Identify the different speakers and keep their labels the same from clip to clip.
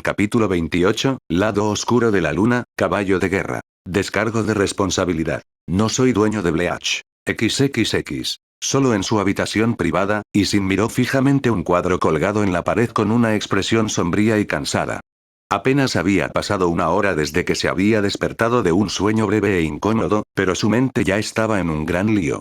Speaker 1: Capítulo 28, Lado oscuro de la luna, caballo de guerra. Descargo de responsabilidad. No soy dueño de Bleach. XXX. Solo en su habitación privada, Isin miró fijamente un cuadro colgado en la pared con una expresión sombría y cansada. Apenas había pasado una hora desde que se había despertado de un sueño breve e incómodo, pero su mente ya estaba en un gran lío.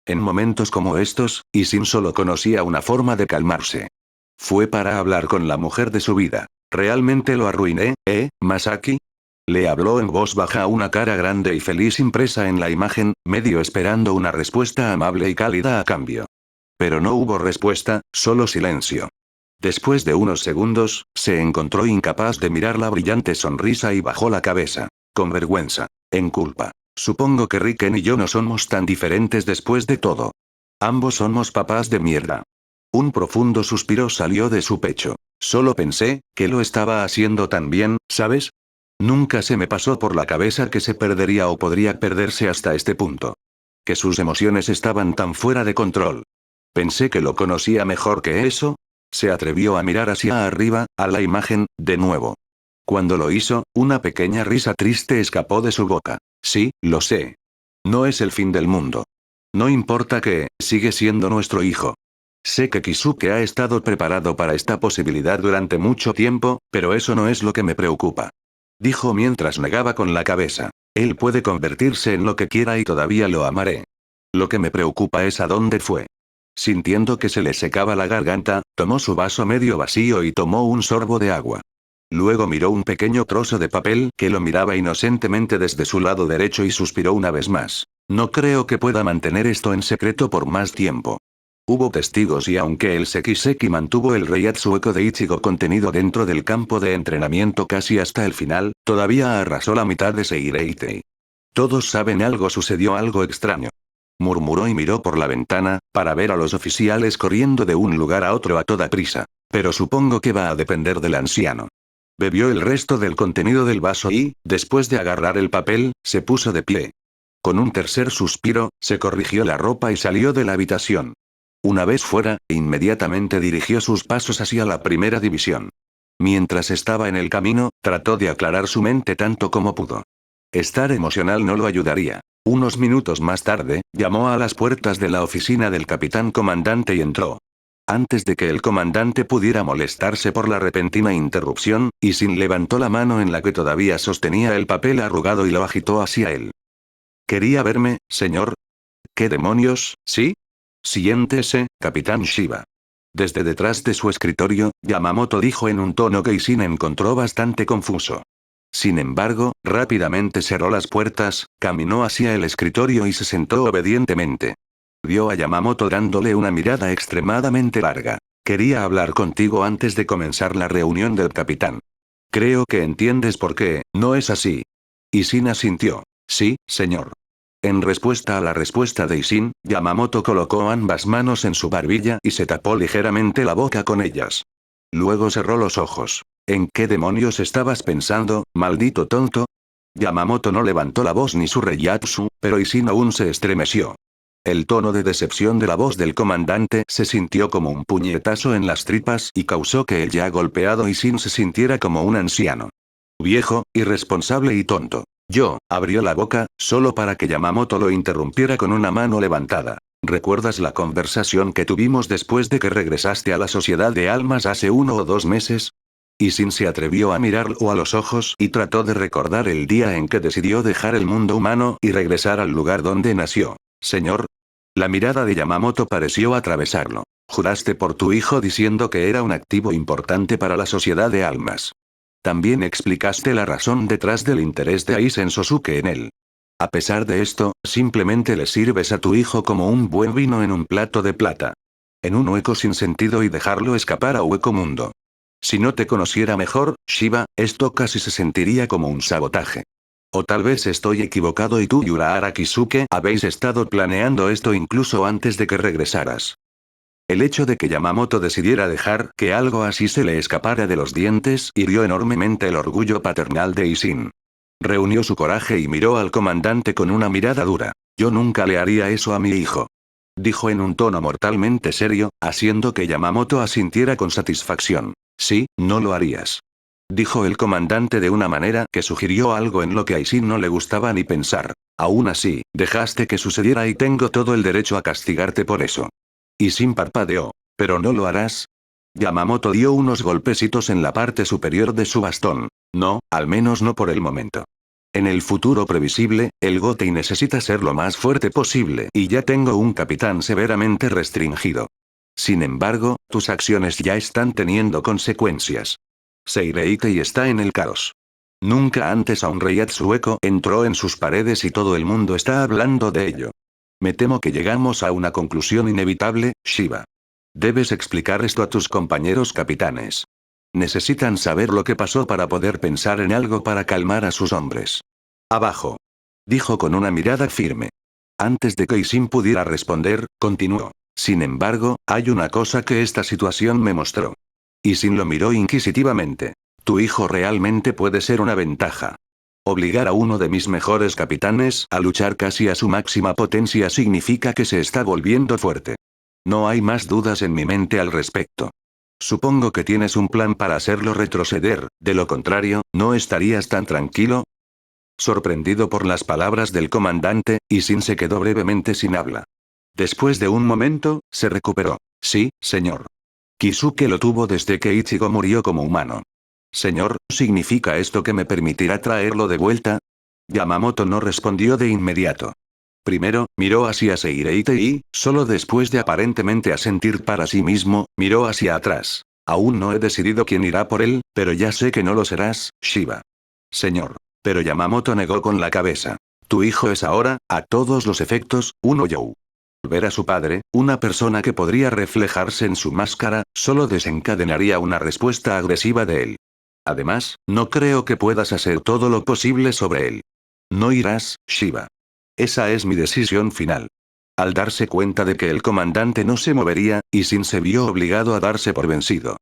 Speaker 1: En momentos como estos, Isin solo conocía una forma de calmarse. Fue para hablar con la mujer de su vida. ¿Realmente lo arruiné, Masaki? Le habló en voz baja a una cara grande y feliz impresa en la imagen, medio esperando una respuesta amable y cálida a cambio. Pero no hubo respuesta, solo silencio. Después de unos segundos, se encontró incapaz de mirar la brillante sonrisa y bajó la cabeza. Con vergüenza. En culpa. Supongo que Riken y yo no somos tan diferentes después de todo. Ambos somos papás de mierda. Un profundo suspiro salió de su pecho. Solo pensé, que lo estaba haciendo tan bien, ¿sabes? Nunca se me pasó por la cabeza que se perdería o podría perderse hasta este punto. Que sus emociones estaban tan fuera de control. Pensé que lo conocía mejor que eso. Se atrevió a mirar hacia arriba, a la imagen, de nuevo. Cuando lo hizo, una pequeña risa triste escapó de su boca. Sí, lo sé. No es el fin del mundo. No importa que, sigue siendo nuestro hijo. Sé que Kisuke ha estado preparado para esta posibilidad durante mucho tiempo, pero eso no es lo que me preocupa. Dijo mientras negaba con la cabeza. Él puede convertirse en lo que quiera y todavía lo amaré. Lo que me preocupa es a dónde fue. Sintiendo que se le secaba la garganta, tomó su vaso medio vacío y tomó un sorbo de agua. Luego miró un pequeño trozo de papel que lo miraba inocentemente desde su lado derecho y suspiró una vez más. No creo que pueda mantener esto en secreto por más tiempo. Hubo testigos y aunque el Sekiseki mantuvo el Reiatsueko de Ichigo contenido dentro del campo de entrenamiento casi hasta el final, todavía arrasó la mitad de Seireitei. Todos saben sucedió algo extraño. Murmuró y miró por la ventana, para ver a los oficiales corriendo de un lugar a otro a toda prisa. Pero supongo que va a depender del anciano. Bebió el resto del contenido del vaso y, después de agarrar el papel, se puso de pie. Con un tercer suspiro, se corrigió la ropa y salió de la habitación. Una vez fuera, inmediatamente dirigió sus pasos hacia la primera división. Mientras estaba en el camino, trató de aclarar su mente tanto como pudo. Estar emocional no lo ayudaría. Unos minutos más tarde, llamó a las puertas de la oficina del capitán comandante y entró. Antes de que el comandante pudiera molestarse por la repentina interrupción, Isin levantó la mano en la que todavía sostenía el papel arrugado y lo agitó hacia él. ¿Quería verme, señor? ¿Qué demonios, sí? Siéntese, capitán Shiba. Desde detrás de su escritorio, Yamamoto dijo en un tono que Isin encontró bastante confuso. Sin embargo, rápidamente cerró las puertas, caminó hacia el escritorio y se sentó obedientemente. Vio a Yamamoto dándole una mirada extremadamente larga. Quería hablar contigo antes de comenzar la reunión del capitán. Creo que entiendes por qué, ¿no es así? Isin asintió. Sí, señor. En respuesta a la respuesta de Isin, Yamamoto colocó ambas manos en su barbilla y se tapó ligeramente la boca con ellas. Luego cerró los ojos. ¿En qué demonios estabas pensando, maldito tonto? Yamamoto no levantó la voz ni su reiatsu, pero Isin aún se estremeció. El tono de decepción de la voz del comandante se sintió como un puñetazo en las tripas y causó que el ya golpeado Isin se sintiera como un anciano. Viejo, irresponsable y tonto. Abrió la boca, solo para que Yamamoto lo interrumpiera con una mano levantada. ¿Recuerdas la conversación que tuvimos después de que regresaste a la Sociedad de Almas hace 1 o 2 meses? Isin se atrevió a mirarlo a los ojos y trató de recordar el día en que decidió dejar el mundo humano y regresar al lugar donde nació. Señor. La mirada de Yamamoto pareció atravesarlo. Juraste por tu hijo diciendo que era un activo importante para la Sociedad de Almas. También explicaste la razón detrás del interés de Aizen Sosuke en él. A pesar de esto, simplemente le sirves a tu hijo como un buen vino en un plato de plata. En un hueco sin sentido y dejarlo escapar a hueco mundo. Si no te conociera mejor, Shiba, esto casi se sentiría como un sabotaje. O tal vez estoy equivocado y tú y Urahara Kisuke habéis estado planeando esto incluso antes de que regresaras. El hecho de que Yamamoto decidiera dejar que algo así se le escapara de los dientes hirió enormemente el orgullo paternal de Isin. Reunió su coraje y miró al comandante con una mirada dura. Yo nunca le haría eso a mi hijo. Dijo en un tono mortalmente serio, haciendo que Yamamoto asintiera con satisfacción. Sí, no lo harías. dijo el comandante de una manera que sugirió algo en lo que a Isin no le gustaba ni pensar. Aún así, dejaste que sucediera y tengo todo el derecho a castigarte por eso. Isin parpadeó. ¿Pero no lo harás? Yamamoto dio unos golpecitos en la parte superior de su bastón. No, al menos no por el momento. En el futuro previsible, el Gotei necesita ser lo más fuerte posible y ya tengo un capitán severamente restringido. Sin embargo, tus acciones ya están teniendo consecuencias. Seireitei está en el caos. Nunca antes a un rey Atsueko entró en sus paredes y todo el mundo está hablando de ello. Me temo que llegamos a una conclusión inevitable, Shiba. Debes explicar esto a tus compañeros capitanes. Necesitan saber lo que pasó para poder pensar en algo para calmar a sus hombres. Abajo. Dijo con una mirada firme. Antes de que Isin pudiera responder, continuó. Sin embargo, hay una cosa que esta situación me mostró. Isin lo miró inquisitivamente. Tu hijo realmente puede ser una ventaja. Obligar a uno de mis mejores capitanes a luchar casi a su máxima potencia significa que se está volviendo fuerte. No hay más dudas en mi mente al respecto. Supongo que tienes un plan para hacerlo retroceder, de lo contrario, ¿no estarías tan tranquilo? Sorprendido por las palabras del comandante, Isin se quedó brevemente sin habla. Después de un momento, se recuperó. Sí, señor. Kisuke lo tuvo desde que Ichigo murió como humano. Señor, ¿significa esto que me permitirá traerlo de vuelta? Yamamoto no respondió de inmediato. Primero, miró hacia Seireitei y, solo después de aparentemente asentir para sí mismo, miró hacia atrás. Aún no he decidido quién irá por él, pero ya sé que no lo serás, Shiba. Señor. Pero Yamamoto negó con la cabeza. Tu hijo es ahora, a todos los efectos, un Oyou. Ver a su padre, una persona que podría reflejarse en su máscara, solo desencadenaría una respuesta agresiva de él. Además, no creo que puedas hacer todo lo posible sobre él. No irás, Shiba. Esa es mi decisión final. Al darse cuenta de que el comandante no se movería, Isin se vio obligado a darse por vencido.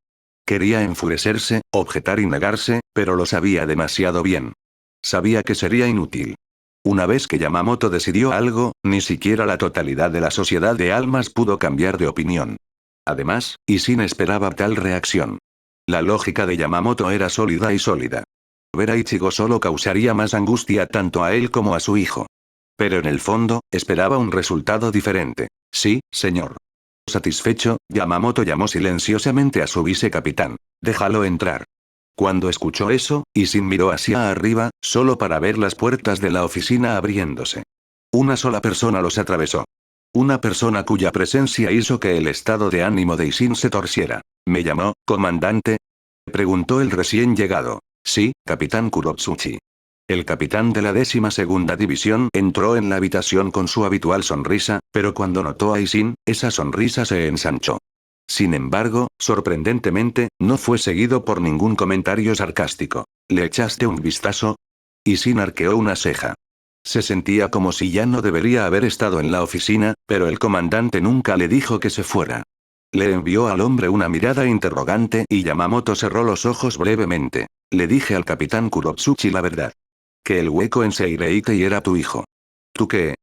Speaker 1: Quería enfurecerse, objetar y negarse, pero lo sabía demasiado bien. Sabía que sería inútil. Una vez que Yamamoto decidió algo, ni siquiera la totalidad de la sociedad de almas pudo cambiar de opinión. Además, Isin esperaba tal reacción. La lógica de Yamamoto era sólida y sólida. Ver a Ichigo solo causaría más angustia tanto a él como a su hijo. Pero en el fondo, esperaba un resultado diferente. Sí, señor. Satisfecho, Yamamoto llamó silenciosamente a su vicecapitán. Déjalo entrar. Cuando escuchó eso, Isin miró hacia arriba, solo para ver las puertas de la oficina abriéndose. Una sola persona los atravesó. Una persona cuya presencia hizo que el estado de ánimo de Isin se torciera. ¿Me llamó, comandante? Preguntó el recién llegado. Sí, capitán Kurotsuchi. El capitán de la 12ª División entró en la habitación con su habitual sonrisa, pero cuando notó a Isin, esa sonrisa se ensanchó. Sin embargo, sorprendentemente, no fue seguido por ningún comentario sarcástico. ¿Le echaste un vistazo? Isin arqueó una ceja. Se sentía como si ya no debería haber estado en la oficina, pero el comandante nunca le dijo que se fuera. Le envió al hombre una mirada interrogante y Yamamoto cerró los ojos brevemente. Le dije al capitán Kurotsuchi la verdad. Que el hueco en Seireitei era tu hijo. ¿Tú qué?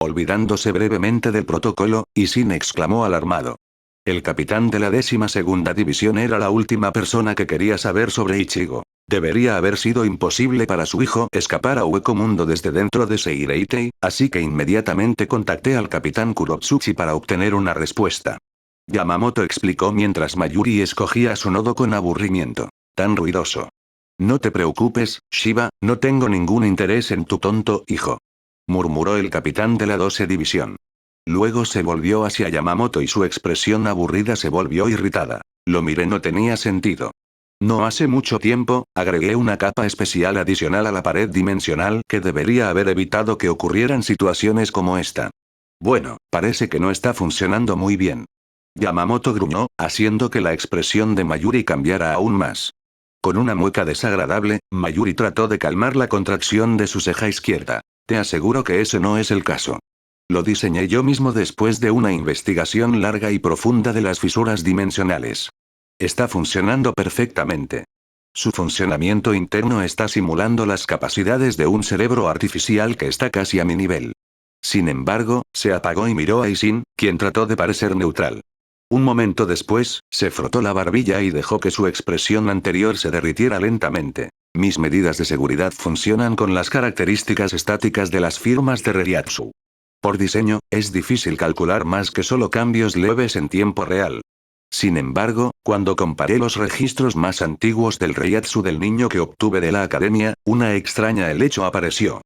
Speaker 1: Olvidándose brevemente del protocolo, Isin exclamó alarmado. El capitán de la 12ª División era la última persona que quería saber sobre Ichigo. Debería haber sido imposible para su hijo escapar a Hueco Mundo desde dentro de Seireitei, así que inmediatamente contacté al capitán Kurotsuchi para obtener una respuesta. Yamamoto explicó mientras Mayuri escogía su nodo con aburrimiento. Tan ruidoso. No te preocupes, Shiba, no tengo ningún interés en tu tonto hijo. Murmuró el capitán de la 12 División. Luego se volvió hacia Yamamoto y su expresión aburrida se volvió irritada. Lo miré, no tenía sentido. No hace mucho tiempo, agregué una capa especial adicional a la pared dimensional que debería haber evitado que ocurrieran situaciones como esta. Bueno, parece que no está funcionando muy bien. Yamamoto gruñó, haciendo que la expresión de Mayuri cambiara aún más. Con una mueca desagradable, Mayuri trató de calmar la contracción de su ceja izquierda. Te aseguro que ese no es el caso. Lo diseñé yo mismo después de una investigación larga y profunda de las fisuras dimensionales. Está funcionando perfectamente. Su funcionamiento interno está simulando las capacidades de un cerebro artificial que está casi a mi nivel. Sin embargo, se apagó y miró a Isin, quien trató de parecer neutral. Un momento después, se frotó la barbilla y dejó que su expresión anterior se derritiera lentamente. Mis medidas de seguridad funcionan con las características estáticas de las firmas de Reiatsu. Por diseño, es difícil calcular más que solo cambios leves en tiempo real. Sin embargo, cuando comparé los registros más antiguos del Reiatsu del niño que obtuve de la academia, una extraña helecho apareció.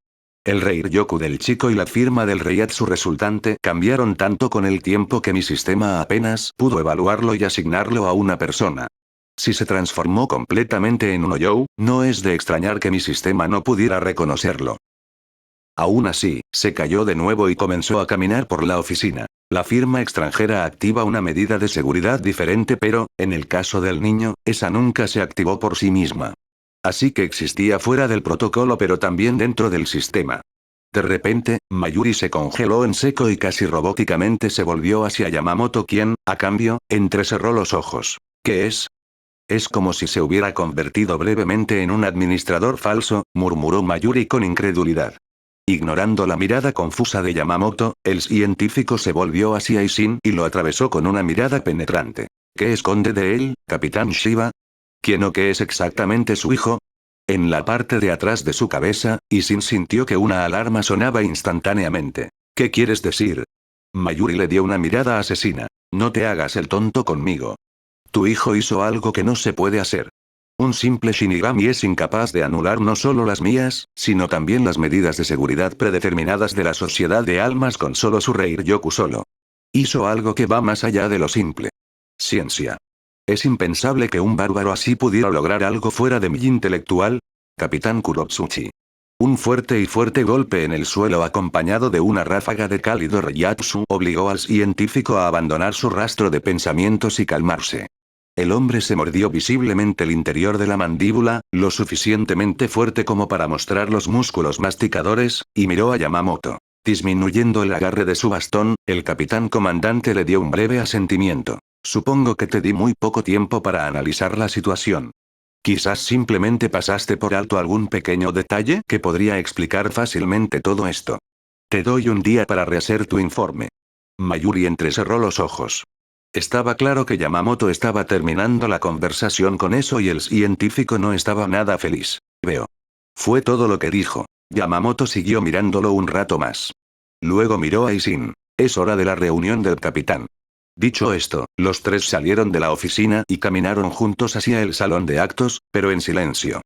Speaker 1: El Reiryoku del chico y la firma del Reiatsu resultante cambiaron tanto con el tiempo que mi sistema apenas pudo evaluarlo y asignarlo a una persona. Si se transformó completamente en un Oyou, no es de extrañar que mi sistema no pudiera reconocerlo. Aún así, se cayó de nuevo y comenzó a caminar por la oficina. La firma extranjera activa una medida de seguridad diferente, pero, en el caso del niño, esa nunca se activó por sí misma. Así que existía fuera del protocolo pero también dentro del sistema. De repente, Mayuri se congeló en seco y casi robóticamente se volvió hacia Yamamoto, quien, a cambio, entrecerró los ojos. ¿Qué es? Es como si se hubiera convertido brevemente en un administrador falso, murmuró Mayuri con incredulidad. Ignorando la mirada confusa de Yamamoto, el científico se volvió hacia Ishin y lo atravesó con una mirada penetrante. ¿Qué esconde de él, Capitán Shiba? ¿Quién o qué es exactamente su hijo? En la parte de atrás de su cabeza, Ishin sintió que una alarma sonaba instantáneamente. ¿Qué quieres decir? Mayuri le dio una mirada asesina. No te hagas el tonto conmigo. Tu hijo hizo algo que no se puede hacer. Un simple Shinigami es incapaz de anular no solo las mías, sino también las medidas de seguridad predeterminadas de la sociedad de almas con solo su Reiryoku solo. Hizo algo que va más allá de lo simple. Ciencia. Es impensable que un bárbaro así pudiera lograr algo fuera de mi intelectual. Capitán Kurotsuchi. Un fuerte y fuerte golpe en el suelo acompañado de una ráfaga de cálido Reiatsu obligó al científico a abandonar su rastro de pensamientos y calmarse. El hombre se mordió visiblemente el interior de la mandíbula, lo suficientemente fuerte como para mostrar los músculos masticadores, y miró a Yamamoto. Disminuyendo el agarre de su bastón, el capitán comandante le dio un breve asentimiento. Supongo que te di muy poco tiempo para analizar la situación. Quizás simplemente pasaste por alto algún pequeño detalle que podría explicar fácilmente todo esto. Te doy un día para rehacer tu informe. Mayuri entrecerró los ojos. Estaba claro que Yamamoto estaba terminando la conversación con eso y el científico no estaba nada feliz. Veo. Fue todo lo que dijo. Yamamoto siguió mirándolo un rato más. Luego miró a Ishin. Es hora de la reunión del capitán. Dicho esto, los tres salieron de la oficina y caminaron juntos hacia el salón de actos, pero en silencio.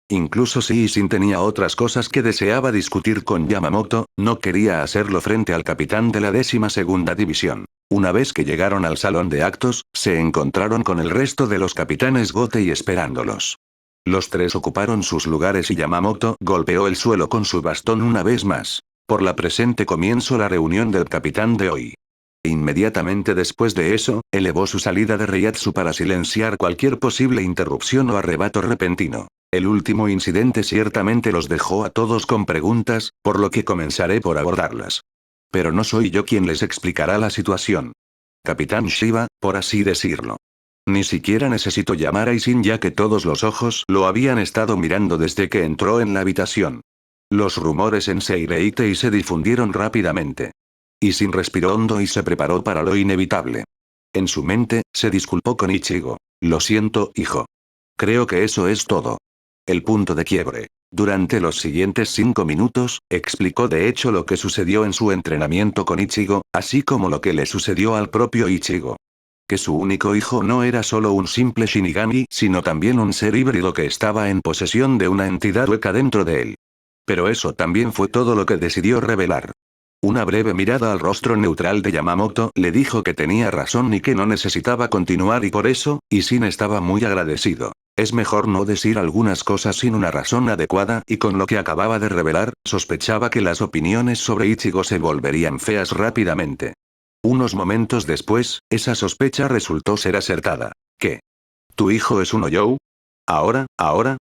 Speaker 1: Incluso si Ishin tenía otras cosas que deseaba discutir con Yamamoto, no quería hacerlo frente al capitán de la 12ª división. Una vez que llegaron al salón de actos, se encontraron con el resto de los capitanes Gotei esperándolos. Los tres ocuparon sus lugares y Yamamoto golpeó el suelo con su bastón una vez más. Por la presente comienzo la reunión del capitán de hoy. Inmediatamente después de eso, elevó su salida de Reiatsu para silenciar cualquier posible interrupción o arrebato repentino. El último incidente ciertamente los dejó a todos con preguntas, por lo que comenzaré por abordarlas. Pero no soy yo quien les explicará la situación. Capitán Shiba, por así decirlo. Ni siquiera necesito llamar a Ishin ya que todos los ojos lo habían estado mirando desde que entró en la habitación. Los rumores en Seireitei se difundieron rápidamente. Ishin respiró hondo y se preparó para lo inevitable. En su mente, se disculpó con Ichigo. Lo siento, hijo. Creo que eso es todo. El punto de quiebre. Durante los siguientes 5 minutos, explicó de hecho lo que sucedió en su entrenamiento con Ichigo, así como lo que le sucedió al propio Ichigo. Que su único hijo no era solo un simple Shinigami, sino también un ser híbrido que estaba en posesión de una entidad hueca dentro de él. Pero eso también fue todo lo que decidió revelar. Una breve mirada al rostro neutral de Yamamoto le dijo que tenía razón y que no necesitaba continuar y por eso, Ishin estaba muy agradecido. Es mejor no decir algunas cosas sin una razón adecuada y con lo que acababa de revelar, sospechaba que las opiniones sobre Ichigo se volverían feas rápidamente. Unos momentos después, esa sospecha resultó ser acertada. ¿Qué? ¿Tu hijo es un Oyou? Ahora,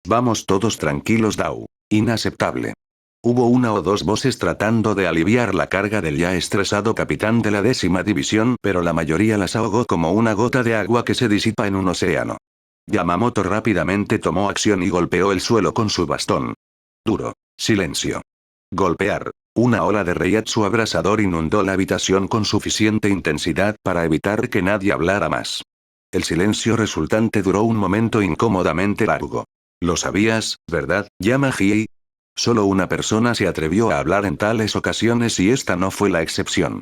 Speaker 1: vamos todos tranquilos Dao. Inaceptable. Hubo una o dos voces tratando de aliviar la carga del ya estresado capitán de la 10ª división, pero la mayoría las ahogó como una gota de agua que se disipa en un océano. Yamamoto rápidamente tomó acción y golpeó el suelo con su bastón. Duro. Silencio. Golpear. Una ola de reiatsu abrasador inundó la habitación con suficiente intensidad para evitar que nadie hablara más. El silencio resultante duró un momento incómodamente largo. Lo sabías, ¿verdad, Yamahii? Solo una persona se atrevió a hablar en tales ocasiones y esta no fue la excepción.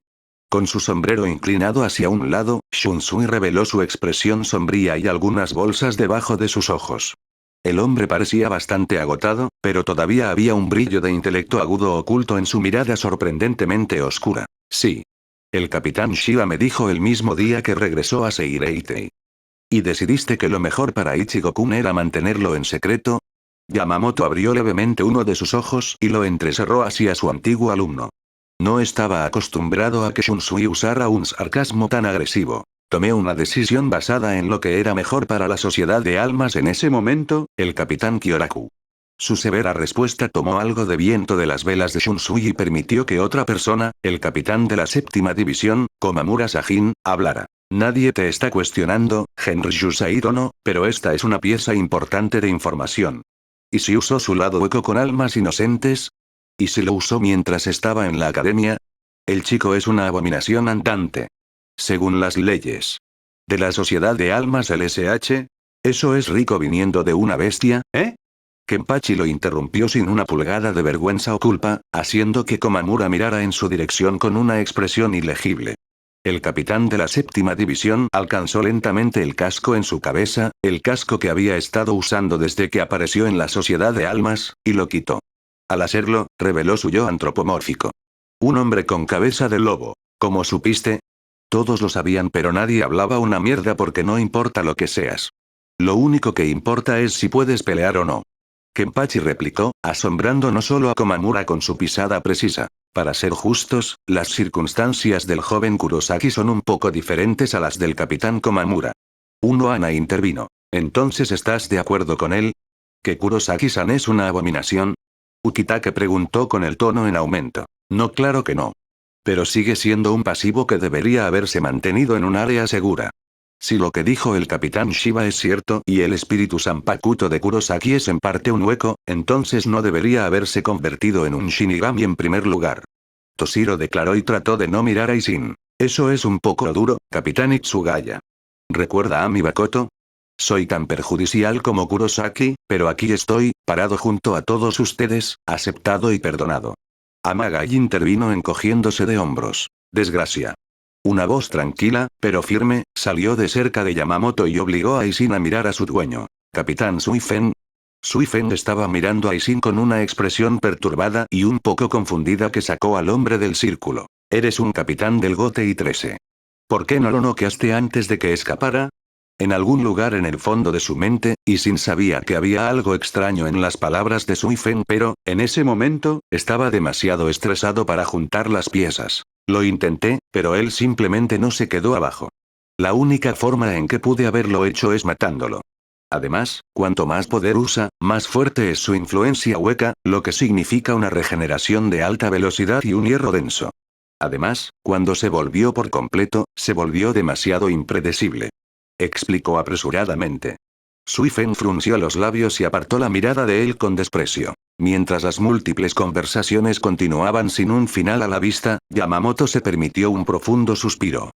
Speaker 1: Con su sombrero inclinado hacia un lado, Shunsui reveló su expresión sombría y algunas bolsas debajo de sus ojos. El hombre parecía bastante agotado, pero todavía había un brillo de intelecto agudo oculto en su mirada sorprendentemente oscura. Sí. El capitán Shiba me dijo el mismo día que regresó a Seireitei. ¿Y decidiste que lo mejor para Ichigo-kun era mantenerlo en secreto? Yamamoto abrió levemente uno de sus ojos y lo entrecerró hacia su antiguo alumno. No estaba acostumbrado a que Shunsui usara un sarcasmo tan agresivo. Tomé una decisión basada en lo que era mejor para la sociedad de almas en ese momento, el capitán Kyoraku. Su severa respuesta tomó algo de viento de las velas de Shunsui y permitió que otra persona, el capitán de la séptima división, Komamura Sajin, hablara. Nadie te está cuestionando, Henry Yusairo no, pero esta es una pieza importante de información. ¿Y si usó su lado hueco con almas inocentes? ¿Y si lo usó mientras estaba en la academia? El chico es una abominación andante. Según las leyes de la Sociedad de Almas LSH, ¿eso es rico viniendo de una bestia, eh? Kenpachi lo interrumpió sin una pulgada de vergüenza o culpa, haciendo que Komamura mirara en su dirección con una expresión ilegible. El capitán de la séptima división alcanzó lentamente el casco en su cabeza, el casco que había estado usando desde que apareció en la Sociedad de Almas, y lo quitó. Al hacerlo, reveló su yo antropomórfico. Un hombre con cabeza de lobo. ¿Cómo supiste? Todos lo sabían, pero nadie hablaba una mierda porque no importa lo que seas. Lo único que importa es si puedes pelear o no. Kenpachi replicó, asombrando no solo a Komamura con su pisada precisa. Para ser justos, las circunstancias del joven Kurosaki son un poco diferentes a las del capitán Komamura. Uno Ana intervino. ¿Entonces estás de acuerdo con él? ¿Que Kurosaki-san es una abominación? Ukitake preguntó con el tono en aumento. No, claro que no. Pero sigue siendo un pasivo que debería haberse mantenido en un área segura. Si lo que dijo el capitán Shiba es cierto y el espíritu Sanpakuto de Kurosaki es en parte un hueco, entonces no debería haberse convertido en un Shinigami en primer lugar. Toshiro declaró y trató de no mirar a Isin. Eso es un poco duro, capitán Itsugaya. ¿Recuerda a mi Bakoto? Soy tan perjudicial como Kurosaki, pero aquí estoy, parado junto a todos ustedes, aceptado y perdonado. Amagai intervino encogiéndose de hombros. Desgracia. Una voz tranquila, pero firme, salió de cerca de Yamamoto y obligó a Isin a mirar a su dueño. Capitán Suifen. Suifen estaba mirando a Isin con una expresión perturbada y un poco confundida que sacó al hombre del círculo. Eres un capitán del Gotei 13. ¿Por qué no lo noqueaste antes de que escapara? En algún lugar en el fondo de su mente, Isin sabía que había algo extraño en las palabras de Suifen, pero, en ese momento, estaba demasiado estresado para juntar las piezas. Lo intenté, pero él simplemente no se quedó abajo. La única forma en que pude haberlo hecho es matándolo. Además, cuanto más poder usa, más fuerte es su influencia hueca, lo que significa una regeneración de alta velocidad y un hierro denso. Además, cuando se volvió por completo, se volvió demasiado impredecible. Explicó apresuradamente. Suifen frunció los labios y apartó la mirada de él con desprecio. Mientras las múltiples conversaciones continuaban sin un final a la vista, Yamamoto se permitió un profundo suspiro.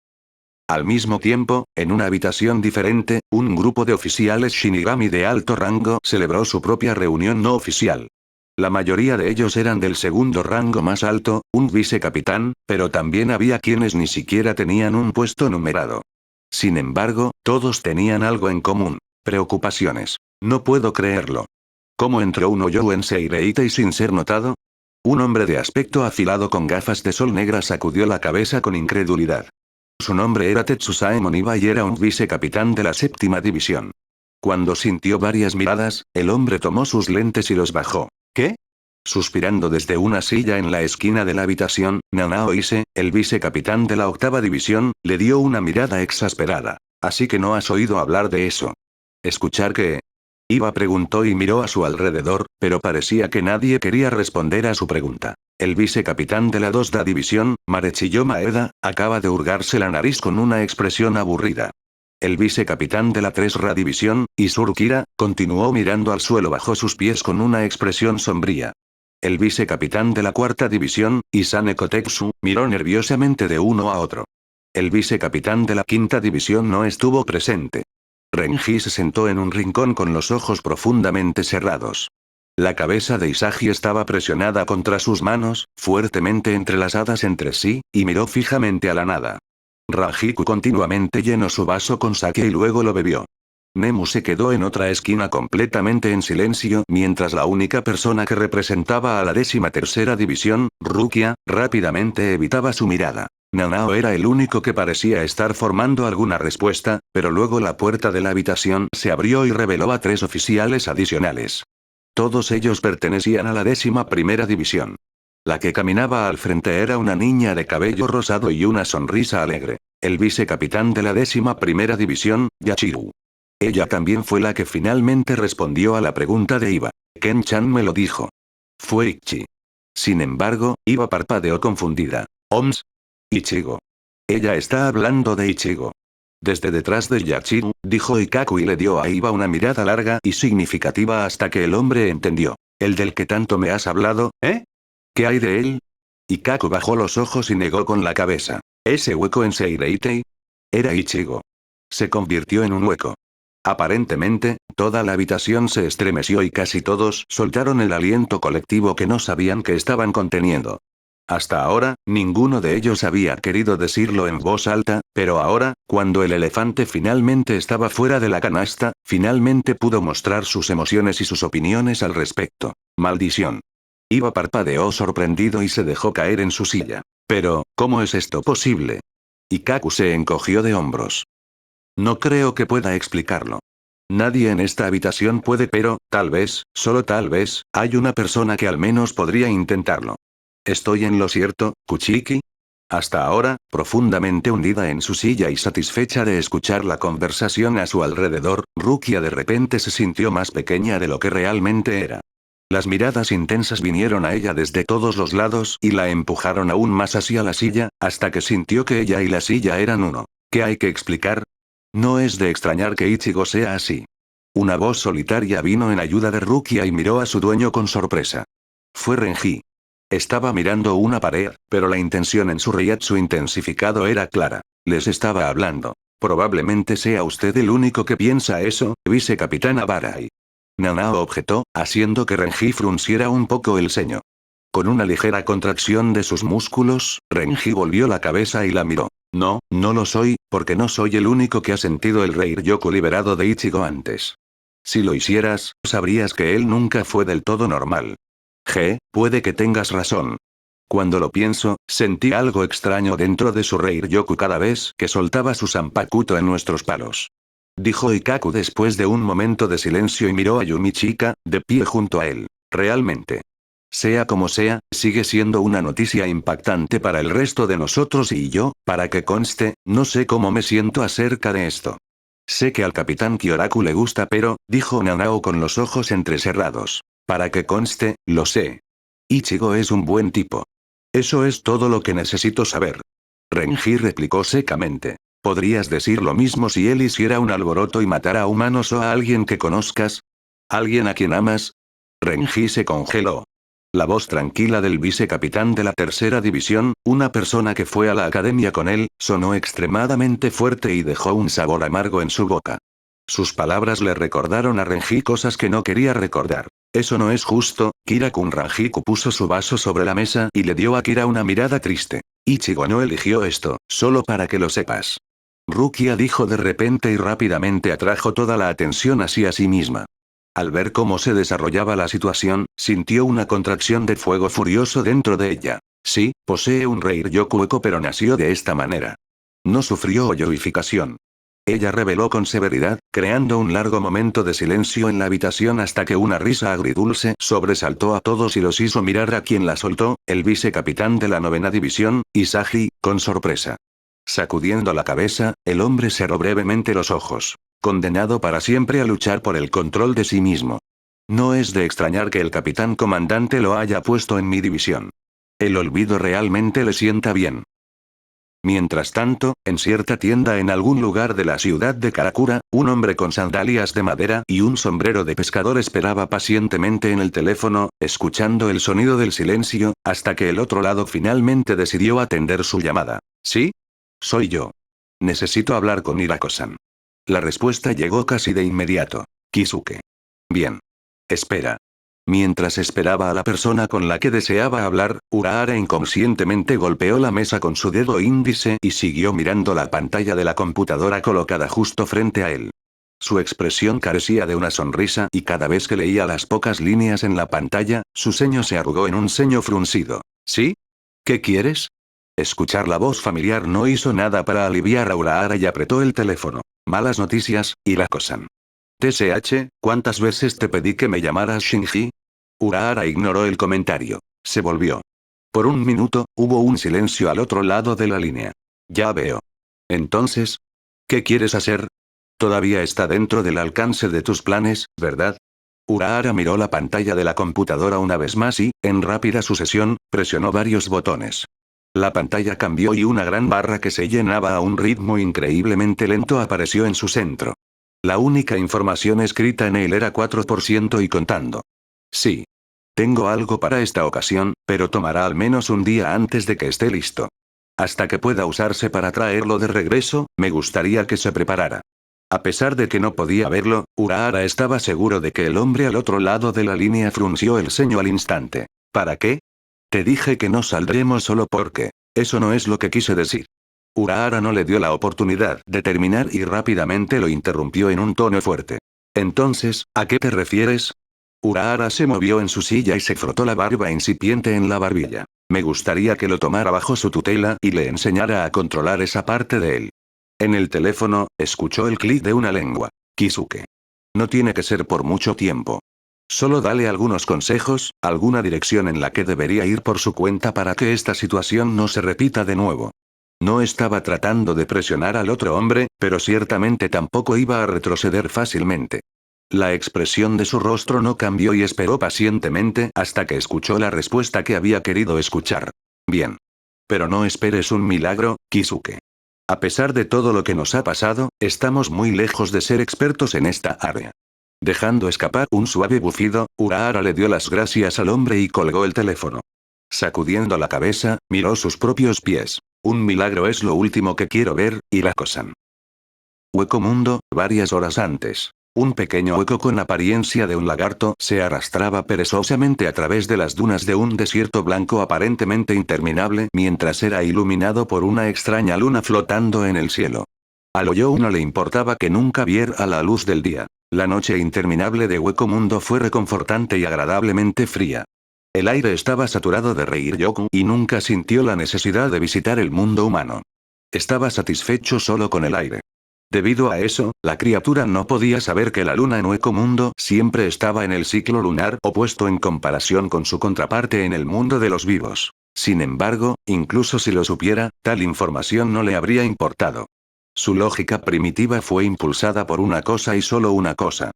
Speaker 1: Al mismo tiempo, en una habitación diferente, un grupo de oficiales Shinigami de alto rango celebró su propia reunión no oficial. La mayoría de ellos eran del segundo rango más alto, un vicecapitán, pero también había quienes ni siquiera tenían un puesto numerado. Sin embargo, todos tenían algo en común. Preocupaciones. No puedo creerlo. ¿Cómo entró uno yo en Seireitei sin ser notado? Un hombre de aspecto afilado con gafas de sol negras sacudió la cabeza con incredulidad. Su nombre era Tetsusae Moniba y era un vicecapitán de la séptima división. Cuando sintió varias miradas, el hombre tomó sus lentes y los bajó. ¿Qué? Suspirando desde una silla en la esquina de la habitación, Nanao Ise, el vicecapitán de la octava división, le dio una mirada exasperada. Así que no has oído hablar de eso. ¿Escuchar qué? Iba preguntó y miró a su alrededor, pero parecía que nadie quería responder a su pregunta. El vicecapitán de la 2da división, Marechiyo Maeda, acaba de hurgarse la nariz con una expresión aburrida. El vicecapitán de la 3ra división, Isuru Kira, continuó mirando al suelo bajo sus pies con una expresión sombría. El vicecapitán de la cuarta división, Isane Kotetsu, miró nerviosamente de uno a otro. El vicecapitán de la quinta división no estuvo presente. Renji se sentó en un rincón con los ojos profundamente cerrados. La cabeza de Isagi estaba presionada contra sus manos, fuertemente entrelazadas entre sí, y miró fijamente a la nada. Rajiku continuamente llenó su vaso con sake y luego lo bebió. Nemu se quedó en otra esquina completamente en silencio mientras la única persona que representaba a la 13ª división, Rukia, rápidamente evitaba su mirada. Nanao era el único que parecía estar formando alguna respuesta, pero luego la puerta de la habitación se abrió y reveló a 3 oficiales adicionales. Todos ellos pertenecían a la 11ª división. La que caminaba al frente era una niña de cabello rosado y una sonrisa alegre. El vicecapitán de la 11ª división, Yachiru. Ella también fue la que finalmente respondió a la pregunta de Iba. Ken-chan me lo dijo. Fue Ichi. Sin embargo, Iba parpadeó confundida. ¿Oms? Ichigo. Ella está hablando de Ichigo. Desde detrás de Yachiru, dijo Ikaku y le dio a Iba una mirada larga y significativa hasta que el hombre entendió. ¿El del que tanto me has hablado, eh? ¿Qué hay de él? Ikaku bajó los ojos y negó con la cabeza. ¿Ese hueco en Seireitei? Era Ichigo. Se convirtió en un hueco. Aparentemente, toda la habitación se estremeció y casi todos soltaron el aliento colectivo que no sabían que estaban conteniendo. Hasta ahora, ninguno de ellos había querido decirlo en voz alta, pero ahora, cuando el elefante finalmente estaba fuera de la canasta, finalmente pudo mostrar sus emociones y sus opiniones al respecto. Maldición. Iba parpadeó sorprendido y se dejó caer en su silla. Pero, ¿cómo es esto posible? Ikaku se encogió de hombros. No creo que pueda explicarlo. Nadie en esta habitación puede, pero, tal vez, solo tal vez, hay una persona que al menos podría intentarlo. ¿Estoy en lo cierto, Kuchiki? Hasta ahora, profundamente hundida en su silla y satisfecha de escuchar la conversación a su alrededor, Rukia de repente se sintió más pequeña de lo que realmente era. Las miradas intensas vinieron a ella desde todos los lados y la empujaron aún más hacia la silla, hasta que sintió que ella y la silla eran uno. ¿Qué hay que explicar? No es de extrañar que Ichigo sea así. Una voz solitaria vino en ayuda de Rukia y miró a su dueño con sorpresa. Fue Renji. Estaba mirando una pared, pero la intención en su reiatsu intensificado era clara. Les estaba hablando. Probablemente sea usted el único que piensa eso, vicecapitán Abarai. Nanao objetó, haciendo que Renji frunciera un poco el ceño. Con una ligera contracción de sus músculos, Renji volvió la cabeza y la miró. No, no lo soy, porque no soy el único que ha sentido el Reiryoku liberado de Ichigo antes. Si lo hicieras, sabrías que él nunca fue del todo normal. Puede que tengas razón. Cuando lo pienso, sentí algo extraño dentro de su Reiryoku cada vez que soltaba su Zanpakuto en nuestros palos. Dijo Ikaku después de un momento de silencio y miró a Yumichika, de pie junto a él. Realmente. Sea como sea, sigue siendo una noticia impactante para el resto de nosotros y yo, para que conste, no sé cómo me siento acerca de esto. Sé que al capitán Kyoraku le gusta pero, dijo Nanao con los ojos entrecerrados. Para que conste, lo sé. Ichigo es un buen tipo. Eso es todo lo que necesito saber. Renji replicó secamente. ¿Podrías decir lo mismo si él hiciera un alboroto y matara a humanos o a alguien que conozcas? ¿Alguien a quien amas? Renji se congeló. La voz tranquila del vicecapitán de la 3ª división, una persona que fue a la academia con él, sonó extremadamente fuerte y dejó un sabor amargo en su boca. Sus palabras le recordaron a Renji cosas que no quería recordar. Eso no es justo, Kira-kun. Rajiku puso su vaso sobre la mesa y le dio a Kira una mirada triste. Ichigo no eligió esto, solo para que lo sepas. Rukia dijo de repente y rápidamente atrajo toda la atención hacia sí misma. Al ver cómo se desarrollaba la situación, sintió una contracción de fuego furioso dentro de ella. Sí, posee un Reiryoku Eco pero nació de esta manera. No sufrió hoyoificación. Ella reveló con severidad, creando un largo momento de silencio en la habitación hasta que una risa agridulce sobresaltó a todos y los hizo mirar a quien la soltó, el vicecapitán de la 9ª división, Isagi, con sorpresa. Sacudiendo la cabeza, el hombre cerró brevemente los ojos. Condenado para siempre a luchar por el control de sí mismo. No es de extrañar que el capitán comandante lo haya puesto en mi división. El olvido realmente le sienta bien. Mientras tanto, en cierta tienda en algún lugar de la ciudad de Karakura, un hombre con sandalias de madera y un sombrero de pescador esperaba pacientemente en el teléfono, escuchando el sonido del silencio, hasta que el otro lado finalmente decidió atender su llamada. ¿Sí? Soy yo. Necesito hablar con Hirako-san. La respuesta llegó casi de inmediato. Kisuke. Bien. Espera. Mientras esperaba a la persona con la que deseaba hablar, Urahara inconscientemente golpeó la mesa con su dedo índice y siguió mirando la pantalla de la computadora colocada justo frente a él. Su expresión carecía de una sonrisa y cada vez que leía las pocas líneas en la pantalla, su ceño se arrugó en un ceño fruncido. ¿Sí? ¿Qué quieres? Escuchar la voz familiar no hizo nada para aliviar a Urahara y apretó el teléfono. Malas noticias, Hirako-san. TSH, ¿cuántas veces te pedí que me llamaras Shinji? Urahara ignoró el comentario. Se volvió. Por un minuto, hubo un silencio al otro lado de la línea. Ya veo. Entonces, ¿qué quieres hacer? Todavía está dentro del alcance de tus planes, ¿verdad? Urahara miró la pantalla de la computadora una vez más y, en rápida sucesión, presionó varios botones. La pantalla cambió y una gran barra que se llenaba a un ritmo increíblemente lento apareció en su centro. La única información escrita en él era 4% y contando. Sí. Tengo algo para esta ocasión, pero tomará al menos un día antes de que esté listo. Hasta que pueda usarse para traerlo de regreso, me gustaría que se preparara. A pesar de que no podía verlo, Urahara estaba seguro de que el hombre al otro lado de la línea frunció el ceño al instante. ¿Para qué? Te dije que no saldremos solo porque. Eso no es lo que quise decir. Urahara no le dio la oportunidad de terminar y rápidamente lo interrumpió en un tono fuerte. Entonces, ¿a qué te refieres? Urahara se movió en su silla y se frotó la barba incipiente en la barbilla. Me gustaría que lo tomara bajo su tutela y le enseñara a controlar esa parte de él. En el teléfono, escuchó el clic de una lengua. Kisuke. No tiene que ser por mucho tiempo. Solo dale algunos consejos, alguna dirección en la que debería ir por su cuenta para que esta situación no se repita de nuevo. No estaba tratando de presionar al otro hombre, pero ciertamente tampoco iba a retroceder fácilmente. La expresión de su rostro no cambió y esperó pacientemente hasta que escuchó la respuesta que había querido escuchar. Bien. Pero no esperes un milagro, Kisuke. A pesar de todo lo que nos ha pasado, estamos muy lejos de ser expertos en esta área. Dejando escapar un suave bufido, Urahara le dio las gracias al hombre y colgó el teléfono. Sacudiendo la cabeza, miró sus propios pies. Un milagro es lo último que quiero ver, Hirako-san. Hueco mundo, varias horas antes. Un pequeño hueco con apariencia de un lagarto se arrastraba perezosamente a través de las dunas de un desierto blanco aparentemente interminable mientras era iluminado por una extraña luna flotando en el cielo. Al Oyo no le importaba que nunca viera la luz del día. La noche interminable de Hueco Mundo fue reconfortante y agradablemente fría. El aire estaba saturado de Rei-Ryoku y nunca sintió la necesidad de visitar el mundo humano. Estaba satisfecho solo con el aire. Debido a eso, la criatura no podía saber que la luna en Hueco Mundo siempre estaba en el ciclo lunar opuesto en comparación con su contraparte en el mundo de los vivos. Sin embargo, incluso si lo supiera, tal información no le habría importado. Su lógica primitiva fue impulsada por una cosa y solo una cosa.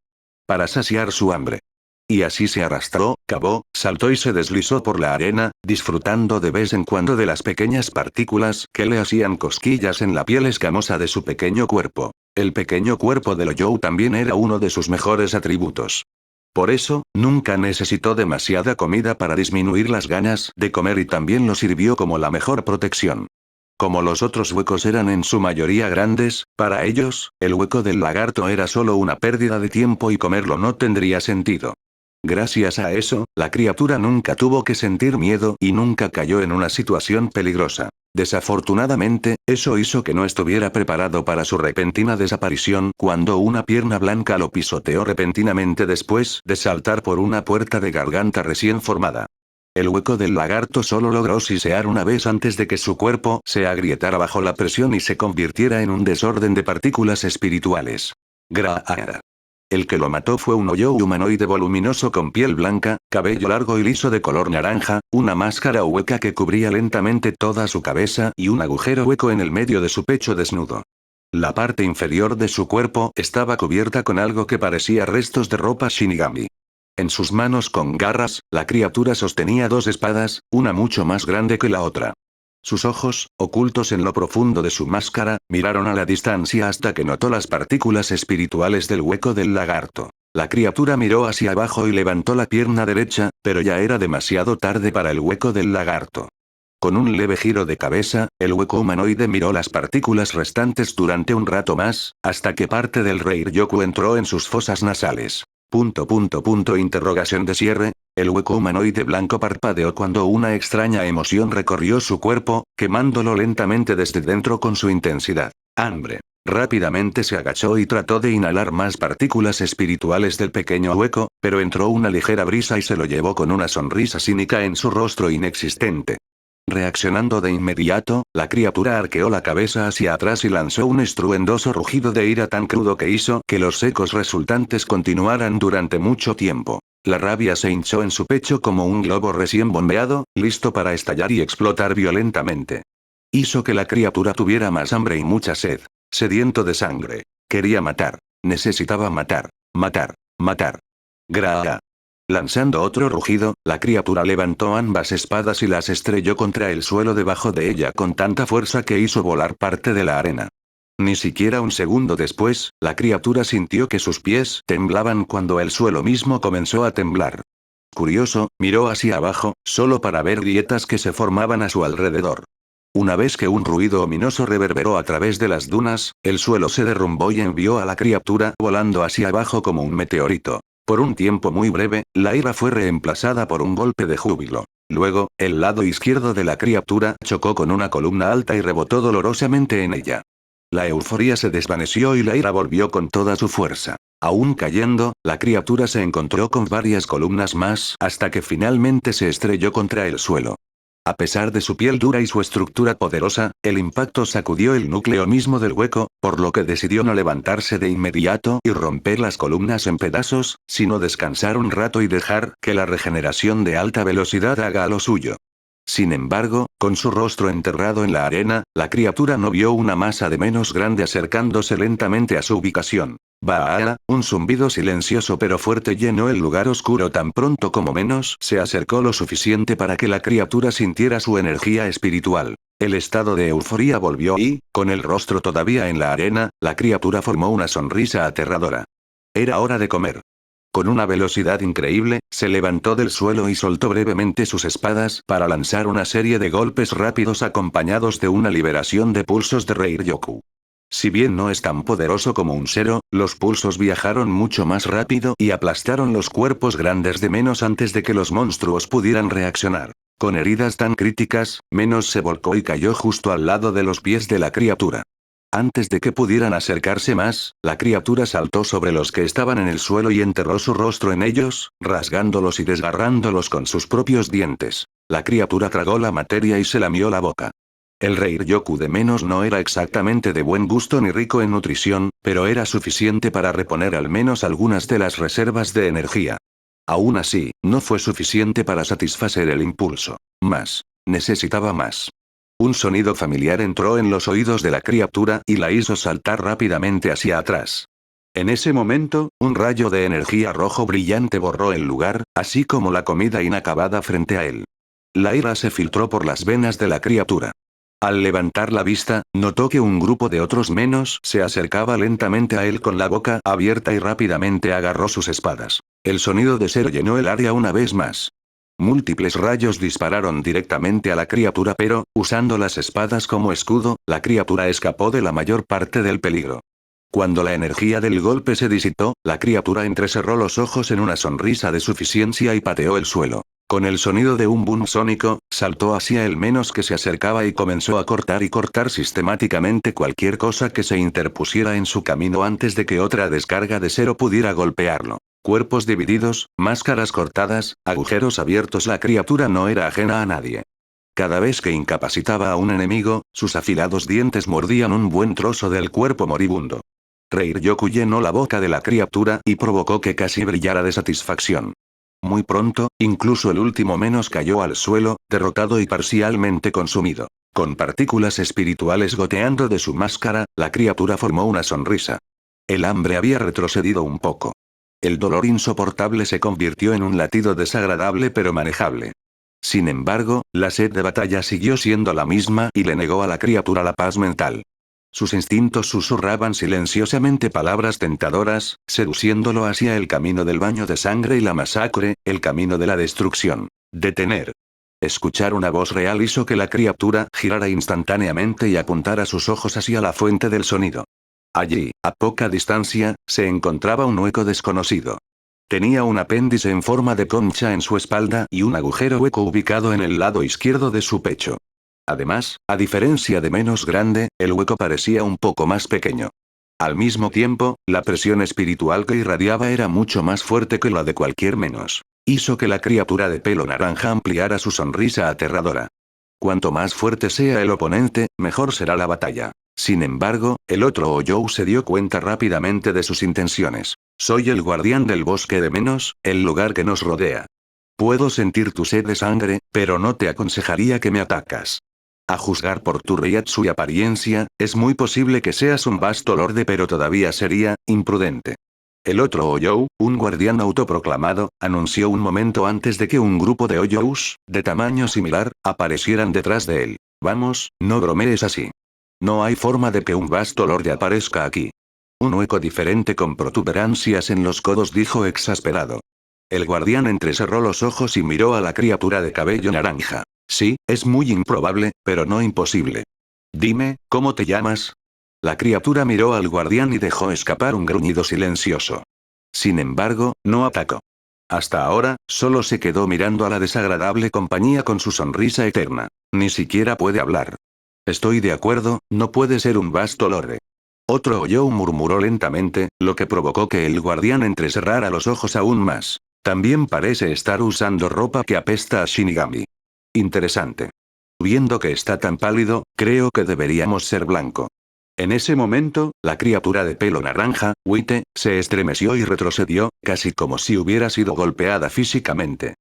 Speaker 1: Para saciar su hambre. Y así se arrastró, cavó, saltó y se deslizó por la arena, disfrutando de vez en cuando de las pequeñas partículas que le hacían cosquillas en la piel escamosa de su pequeño cuerpo. El pequeño cuerpo de Oyo también era uno de sus mejores atributos. Por eso, nunca necesitó demasiada comida para disminuir las ganas de comer y también lo sirvió como la mejor protección. Como los otros huecos eran en su mayoría grandes, para ellos, el hueco del lagarto era solo una pérdida de tiempo y comerlo no tendría sentido. Gracias a eso, la criatura nunca tuvo que sentir miedo y nunca cayó en una situación peligrosa. Desafortunadamente, eso hizo que no estuviera preparado para su repentina desaparición cuando una pierna blanca lo pisoteó repentinamente después de saltar por una puerta de garganta recién formada. El hueco del lagarto solo logró sisear una vez antes de que su cuerpo se agrietara bajo la presión y se convirtiera en un desorden de partículas espirituales. Graara. El que lo mató fue un Oyo humanoide voluminoso con piel blanca, cabello largo y liso de color naranja, una máscara hueca que cubría lentamente toda su cabeza y un agujero hueco en el medio de su pecho desnudo. La parte inferior de su cuerpo estaba cubierta con algo que parecía restos de ropa Shinigami. En sus manos con garras, la criatura sostenía dos espadas, una mucho más grande que la otra. Sus ojos, ocultos en lo profundo de su máscara, miraron a la distancia hasta que notó las partículas espirituales del hueco del lagarto. La criatura miró hacia abajo y levantó la pierna derecha, pero ya era demasiado tarde para el hueco del lagarto. Con un leve giro de cabeza, el hueco humanoide miró las partículas restantes durante un rato más, hasta que parte del Reiryoku entró en sus fosas nasales. Interrogación de cierre. El hueco humanoide blanco parpadeó cuando una extraña emoción recorrió su cuerpo, quemándolo lentamente desde dentro con su intensidad. Hambre. Rápidamente se agachó y trató de inhalar más partículas espirituales del pequeño hueco, pero entró una ligera brisa y se lo llevó con una sonrisa cínica en su rostro inexistente. Reaccionando de inmediato, la criatura arqueó la cabeza hacia atrás y lanzó un estruendoso rugido de ira tan crudo que hizo que los ecos resultantes continuaran durante mucho tiempo. La rabia se hinchó en su pecho como un globo recién bombeado, listo para estallar y explotar violentamente. Hizo que la criatura tuviera más hambre y mucha sed. Sediento de sangre. Quería matar. Necesitaba matar. Matar. Matar. Graa. Lanzando otro rugido, la criatura levantó ambas espadas y las estrelló contra el suelo debajo de ella con tanta fuerza que hizo volar parte de la arena. Ni siquiera un segundo después, la criatura sintió que sus pies temblaban cuando el suelo mismo comenzó a temblar. Curioso, miró hacia abajo, solo para ver grietas que se formaban a su alrededor. Una vez que un ruido ominoso reverberó a través de las dunas, el suelo se derrumbó y envió a la criatura volando hacia abajo como un meteorito. Por un tiempo muy breve, la ira fue reemplazada por un golpe de júbilo. Luego, el lado izquierdo de la criatura chocó con una columna alta y rebotó dolorosamente en ella. La euforia se desvaneció y la ira volvió con toda su fuerza. Aún cayendo, la criatura se encontró con varias columnas más hasta que finalmente se estrelló contra el suelo. A pesar de su piel dura y su estructura poderosa, el impacto sacudió el núcleo mismo del hueco, por lo que decidió no levantarse de inmediato y romper las columnas en pedazos, sino descansar un rato y dejar que la regeneración de alta velocidad haga lo suyo. Sin embargo, con su rostro enterrado en la arena, la criatura no vio una masa de menos grande acercándose lentamente a su ubicación. Baa, un zumbido silencioso pero fuerte llenó el lugar oscuro tan pronto como menos se acercó lo suficiente para que la criatura sintiera su energía espiritual. El estado de euforia volvió y, con el rostro todavía en la arena, la criatura formó una sonrisa aterradora. Era hora de comer. Con una velocidad increíble, se levantó del suelo y soltó brevemente sus espadas para lanzar una serie de golpes rápidos acompañados de una liberación de pulsos de Reiryoku. Si bien no es tan poderoso como un Zero, los pulsos viajaron mucho más rápido y aplastaron los cuerpos grandes de Menos antes de que los monstruos pudieran reaccionar. Con heridas tan críticas, Menos se volcó y cayó justo al lado de los pies de la criatura. Antes de que pudieran acercarse más, la criatura saltó sobre los que estaban en el suelo y enterró su rostro en ellos, rasgándolos y desgarrándolos con sus propios dientes. La criatura tragó la materia y se lamió la boca. El Reiryoku de Menos no era exactamente de buen gusto ni rico en nutrición, pero era suficiente para reponer al menos algunas de las reservas de energía. Aún así, no fue suficiente para satisfacer el impulso. Más. Necesitaba más. Un sonido familiar entró en los oídos de la criatura y la hizo saltar rápidamente hacia atrás. En ese momento, un rayo de energía rojo brillante borró el lugar, así como la comida inacabada frente a él. La ira se filtró por las venas de la criatura. Al levantar la vista, notó que un grupo de otros Menos se acercaba lentamente a él con la boca abierta y rápidamente agarró sus espadas. El sonido de Zero llenó el área una vez más. Múltiples rayos dispararon directamente a la criatura pero, usando las espadas como escudo, la criatura escapó de la mayor parte del peligro. Cuando la energía del golpe se disipó, la criatura entrecerró los ojos en una sonrisa de suficiencia y pateó el suelo. Con el sonido de un boom sónico, saltó hacia el Menos que se acercaba y comenzó a cortar y cortar sistemáticamente cualquier cosa que se interpusiera en su camino antes de que otra descarga de Zero pudiera golpearlo. Cuerpos divididos, máscaras cortadas, agujeros abiertos. La criatura no era ajena a nadie. Cada vez que incapacitaba a un enemigo, sus afilados dientes mordían un buen trozo del cuerpo moribundo. Reiryoku llenó la boca de la criatura y provocó que casi brillara de satisfacción. Muy pronto, incluso el último Menos cayó al suelo, derrotado y parcialmente consumido. Con partículas espirituales goteando de su máscara, la criatura formó una sonrisa. El hambre había retrocedido un poco. El dolor insoportable se convirtió en un latido desagradable pero manejable. Sin embargo, la sed de batalla siguió siendo la misma y le negó a la criatura la paz mental. Sus instintos susurraban silenciosamente palabras tentadoras, seduciéndolo hacia el camino del baño de sangre y la masacre, el camino de la destrucción. Detener. Escuchar una voz real hizo que la criatura girara instantáneamente y apuntara sus ojos hacia la fuente del sonido. Allí, a poca distancia, se encontraba un hueco desconocido. Tenía un apéndice en forma de concha en su espalda y un agujero hueco ubicado en el lado izquierdo de su pecho. Además, a diferencia de menos grande, el hueco parecía un poco más pequeño. Al mismo tiempo, la presión espiritual que irradiaba era mucho más fuerte que la de cualquier menos. Hizo que la criatura de pelo naranja ampliara su sonrisa aterradora. Cuanto más fuerte sea el oponente, mejor será la batalla. Sin embargo, el otro Oyou se dio cuenta rápidamente de sus intenciones. Soy el guardián del bosque de Menos, el lugar que nos rodea. Puedo sentir tu sed de sangre, pero no te aconsejaría que me atacas. A juzgar por tu reiatsu y apariencia, es muy posible que seas un vasto lorde, pero todavía sería imprudente. El otro Oyou, un guardián autoproclamado, anunció un momento antes de que un grupo de Oyous, de tamaño similar, aparecieran detrás de él. Vamos, no bromees así. No hay forma de que un vasto lorde aparezca aquí. Un hueco diferente con protuberancias en los codos, dijo exasperado. El guardián entrecerró los ojos y miró a la criatura de cabello naranja. Sí, es muy improbable, pero no imposible. Dime, ¿cómo te llamas? La criatura miró al guardián y dejó escapar un gruñido silencioso. Sin embargo, no atacó. Hasta ahora, solo se quedó mirando a la desagradable compañía con su sonrisa eterna. Ni siquiera puede hablar. Estoy de acuerdo, no puede ser un vasto lorde. Otro Oyou murmuró lentamente, lo que provocó que el guardián entrecerrara los ojos aún más. También parece estar usando ropa que apesta a Shinigami. Interesante. Viendo que está tan pálido, creo que deberíamos ser blanco. En ese momento, la criatura de pelo naranja, Wite, se estremeció y retrocedió, casi como si hubiera sido golpeada físicamente.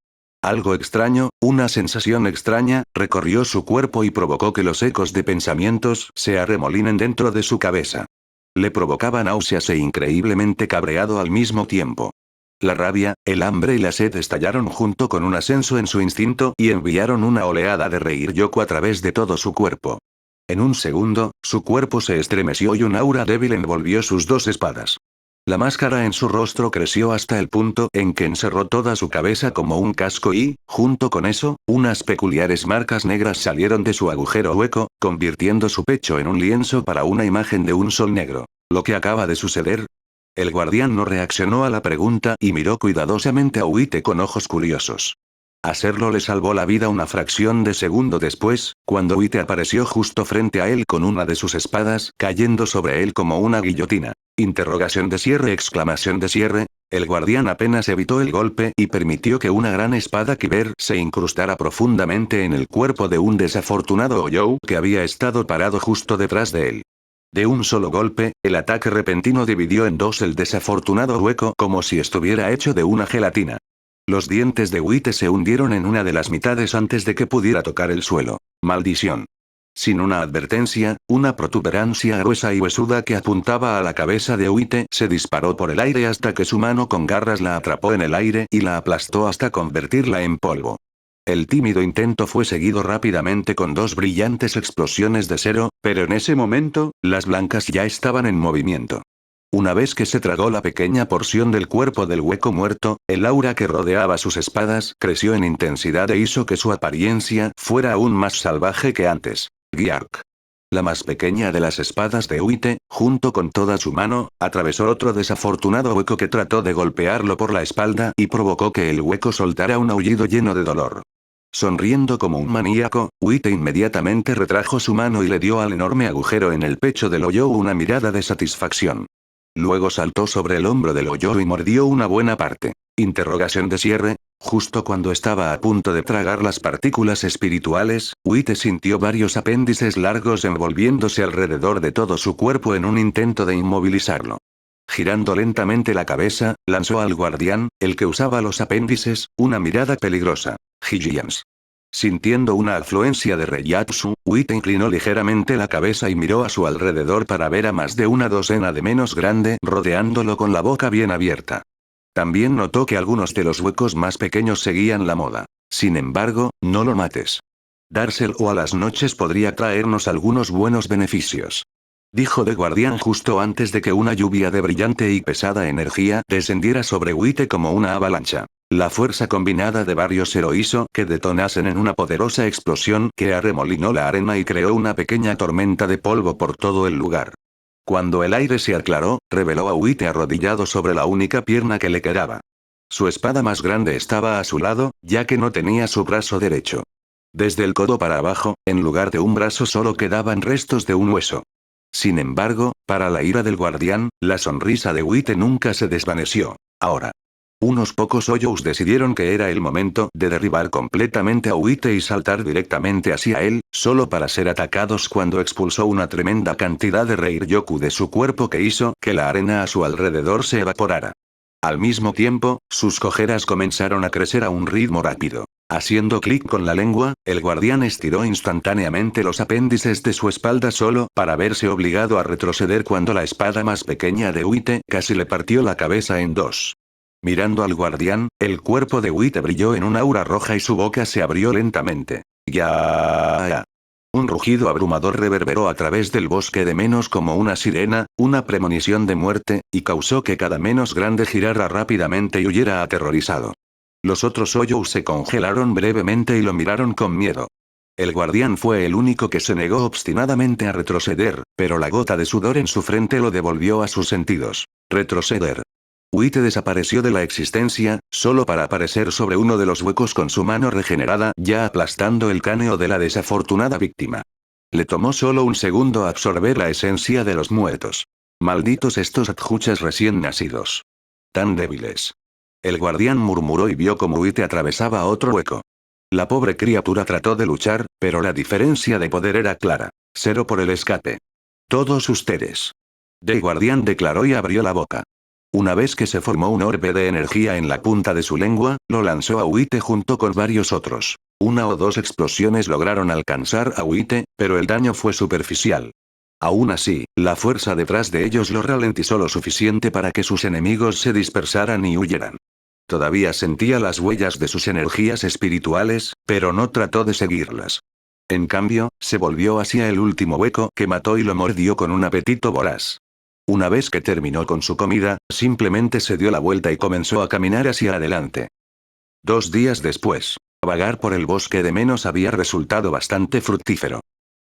Speaker 1: Algo extraño, una sensación extraña, recorrió su cuerpo y provocó que los ecos de pensamientos se arremolinen dentro de su cabeza. Le provocaba náuseas e increíblemente cabreado al mismo tiempo. La rabia, el hambre y la sed estallaron junto con un ascenso en su instinto y enviaron una oleada de reír yoku a través de todo su cuerpo. En un segundo, su cuerpo se estremeció y un aura débil envolvió sus dos espadas. La máscara en su rostro creció hasta el punto en que encerró toda su cabeza como un casco y, junto con eso, unas peculiares marcas negras salieron de su agujero hueco, convirtiendo su pecho en un lienzo para una imagen de un sol negro. ¿Lo que acaba de suceder? El guardián no reaccionó a la pregunta y miró cuidadosamente a Wite con ojos curiosos. Hacerlo le salvó la vida una fracción de segundo después, cuando Wite apareció justo frente a él con una de sus espadas cayendo sobre él como una guillotina. Interrogación de cierre, exclamación de cierre. El guardián apenas evitó el golpe y permitió que una gran espada Kiber se incrustara profundamente en el cuerpo de un desafortunado Oyou que había estado parado justo detrás de él. De un solo golpe, el ataque repentino dividió en dos el desafortunado hueco como si estuviera hecho de una gelatina. Los dientes de Wite se hundieron en una de las mitades antes de que pudiera tocar el suelo. Maldición. Sin una advertencia, una protuberancia gruesa y huesuda que apuntaba a la cabeza de Wite se disparó por el aire hasta que su mano con garras la atrapó en el aire y la aplastó hasta convertirla en polvo. El tímido intento fue seguido rápidamente con dos brillantes explosiones de cero, pero en ese momento, las blancas ya estaban en movimiento. Una vez que se tragó la pequeña porción del cuerpo del hueco muerto, el aura que rodeaba sus espadas creció en intensidad e hizo que su apariencia fuera aún más salvaje que antes. Gyark. La más pequeña de las espadas de Wite, junto con toda su mano, atravesó otro desafortunado hueco que trató de golpearlo por la espalda y provocó que el hueco soltara un aullido lleno de dolor. Sonriendo como un maníaco, Wite inmediatamente retrajo su mano y le dio al enorme agujero en el pecho del Oyou una mirada de satisfacción. Luego saltó sobre el hombro del Oyou y mordió una buena parte. Interrogación de cierre. Justo cuando estaba a punto de tragar las partículas espirituales, Wite sintió varios apéndices largos envolviéndose alrededor de todo su cuerpo en un intento de inmovilizarlo. Girando lentamente la cabeza, lanzó al guardián, el que usaba los apéndices, una mirada peligrosa. Hygians. Sintiendo una afluencia de Reiatsu, Wite inclinó ligeramente la cabeza y miró a su alrededor para ver a más de una docena de menos grande rodeándolo con la boca bien abierta. También notó que algunos de los huecos más pequeños seguían la moda. Sin embargo, no lo mates. Dárselo a las noches podría traernos algunos buenos beneficios. Dijo The Guardian justo antes de que una lluvia de brillante y pesada energía descendiera sobre Wite como una avalancha. La fuerza combinada de varios lo hizo que detonasen en una poderosa explosión que arremolinó la arena y creó una pequeña tormenta de polvo por todo el lugar. Cuando el aire se aclaró, reveló a Wite arrodillado sobre la única pierna que le quedaba. Su espada más grande estaba a su lado, ya que no tenía su brazo derecho. Desde el codo para abajo, en lugar de un brazo solo quedaban restos de un hueso. Sin embargo, para la ira del guardián, la sonrisa de Wite nunca se desvaneció. Ahora. Unos pocos Hoyos decidieron que era el momento de derribar completamente a Wite y saltar directamente hacia él, solo para ser atacados cuando expulsó una tremenda cantidad de Reiryoku de su cuerpo que hizo que la arena a su alrededor se evaporara. Al mismo tiempo, sus cojeras comenzaron a crecer a un ritmo rápido. Haciendo clic con la lengua, el guardián estiró instantáneamente los apéndices de su espalda solo para verse obligado a retroceder cuando la espada más pequeña de Wite casi le partió la cabeza en dos. Mirando al guardián, el cuerpo de Wite brilló en un aura roja y su boca se abrió lentamente. ¡Ya! Un rugido abrumador reverberó a través del bosque de menos como una sirena, una premonición de muerte, y causó que cada menos grande girara rápidamente y huyera aterrorizado. Los otros Hoyos se congelaron brevemente y lo miraron con miedo. El guardián fue el único que se negó obstinadamente a retroceder, pero la gota de sudor en su frente lo devolvió a sus sentidos. Retroceder. Wite desapareció de la existencia, solo para aparecer sobre uno de los huecos con su mano regenerada, ya aplastando el cráneo de la desafortunada víctima. Le tomó solo un segundo absorber la esencia de los muertos. Malditos estos adjuchas recién nacidos. Tan débiles. El guardián murmuró y vio cómo Wite atravesaba otro hueco. La pobre criatura trató de luchar, pero la diferencia de poder era clara. 0 por el escape. Todos ustedes. The Guardian declaró y abrió la boca. Una vez que se formó un orbe de energía en la punta de su lengua, lo lanzó a Wite junto con varios otros. Una o dos explosiones lograron alcanzar a Wite, pero el daño fue superficial. Aún así, la fuerza detrás de ellos lo ralentizó lo suficiente para que sus enemigos se dispersaran y huyeran. Todavía sentía las huellas de sus energías espirituales, pero no trató de seguirlas. En cambio, se volvió hacia el último hueco que mató y lo mordió con un apetito voraz. Una vez que terminó con su comida, simplemente se dio la vuelta y comenzó a caminar hacia adelante. 2 días después, vagar por el bosque de menos había resultado bastante fructífero.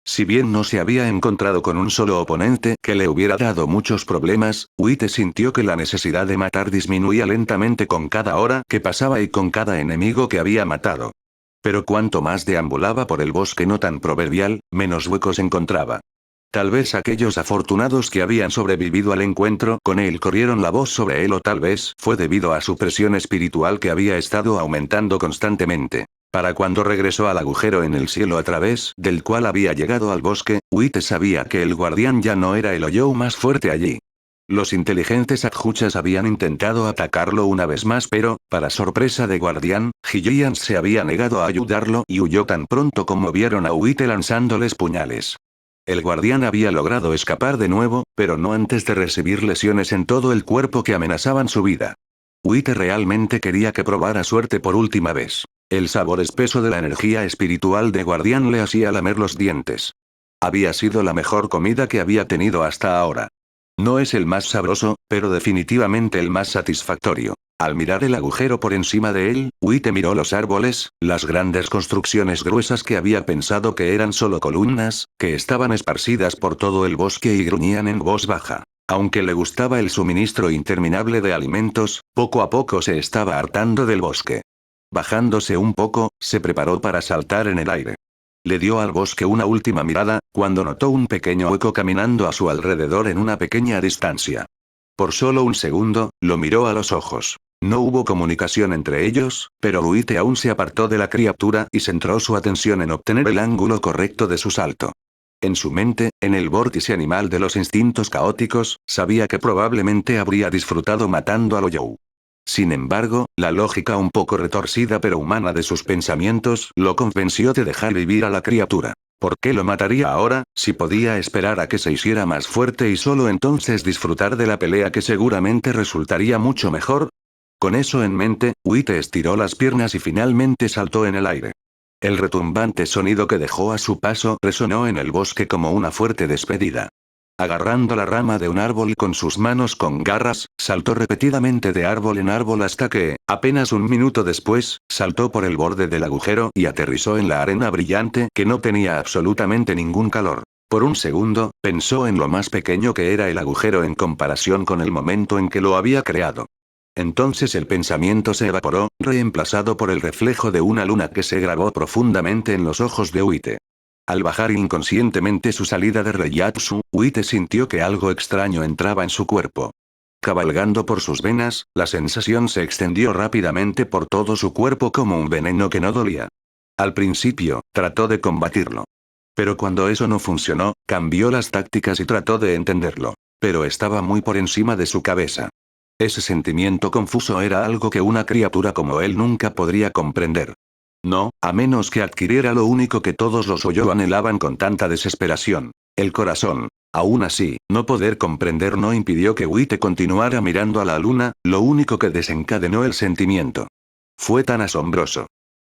Speaker 1: Si bien no se había encontrado con un solo oponente que le hubiera dado muchos problemas, Wite sintió que la necesidad de matar disminuía lentamente con cada hora que pasaba y con cada enemigo que había matado. Pero cuanto más deambulaba por el bosque no tan proverbial, menos huecos encontraba. Tal vez aquellos afortunados que habían sobrevivido al encuentro con él corrieron la voz sobre él o tal vez fue debido a su presión espiritual que había estado aumentando constantemente. Para cuando regresó al agujero en el cielo a través del cual había llegado al bosque, Wite sabía que el guardián ya no era el Hoyo más fuerte allí. Los inteligentes adjuchas habían intentado atacarlo una vez más pero, para sorpresa de guardián, Hylian se había negado a ayudarlo y huyó tan pronto como vieron a Wite lanzándoles puñales. El guardián había logrado escapar de nuevo, pero no antes de recibir lesiones en todo el cuerpo que amenazaban su vida. Wite realmente quería que probara suerte por última vez. El sabor espeso de la energía espiritual de guardián le hacía lamer los dientes. Había sido la mejor comida que había tenido hasta ahora. No es el más sabroso, pero definitivamente el más satisfactorio. Al mirar el agujero por encima de él, Wite miró los árboles, las grandes construcciones gruesas que había pensado que eran solo columnas, que estaban esparcidas por todo el bosque y gruñían en voz baja. Aunque le gustaba el suministro interminable de alimentos, poco a poco se estaba hartando del bosque. Bajándose un poco, se preparó para saltar en el aire. Le dio al bosque una última mirada, cuando notó un pequeño hueco caminando a su alrededor en una pequeña distancia. Por solo un segundo, lo miró a los ojos. No hubo comunicación entre ellos, pero Wite aún se apartó de la criatura y centró su atención en obtener el ángulo correcto de su salto. En su mente, en el vórtice animal de los instintos caóticos, sabía que probablemente habría disfrutado matando a Hoyo. Sin embargo, la lógica un poco retorcida pero humana de sus pensamientos lo convenció de dejar vivir a la criatura. ¿Por qué lo mataría ahora, si podía esperar a que se hiciera más fuerte y solo entonces disfrutar de la pelea que seguramente resultaría mucho mejor? Con eso en mente, Uite estiró las piernas y finalmente saltó en el aire. El retumbante sonido que dejó a su paso resonó en el bosque como una fuerte despedida. Agarrando la rama de un árbol con sus manos con garras, saltó repetidamente de árbol en árbol hasta que, apenas un minuto después, saltó por el borde del agujero y aterrizó en la arena brillante que no tenía absolutamente ningún calor. Por un segundo, pensó en lo más pequeño que era el agujero en comparación con el momento en que lo había creado. Entonces el pensamiento se evaporó, reemplazado por el reflejo de una luna que se grabó profundamente en los ojos de Uite. Al bajar inconscientemente su salida de Reiatsu, Uite sintió que algo extraño entraba en su cuerpo. Cabalgando por sus venas, la sensación se extendió rápidamente por todo su cuerpo como un veneno que no dolía. Al principio, trató de combatirlo. Pero cuando eso no funcionó, cambió las tácticas y trató de entenderlo. Pero estaba muy por encima de su cabeza. Ese sentimiento confuso era algo que una criatura como él nunca podría comprender. No, a menos que adquiriera lo único que todos los Oyo anhelaban con tanta desesperación: el corazón. Aún así, no poder comprender no impidió que Uite continuara mirando a la luna, lo único que desencadenó el sentimiento. Fue tan asombroso.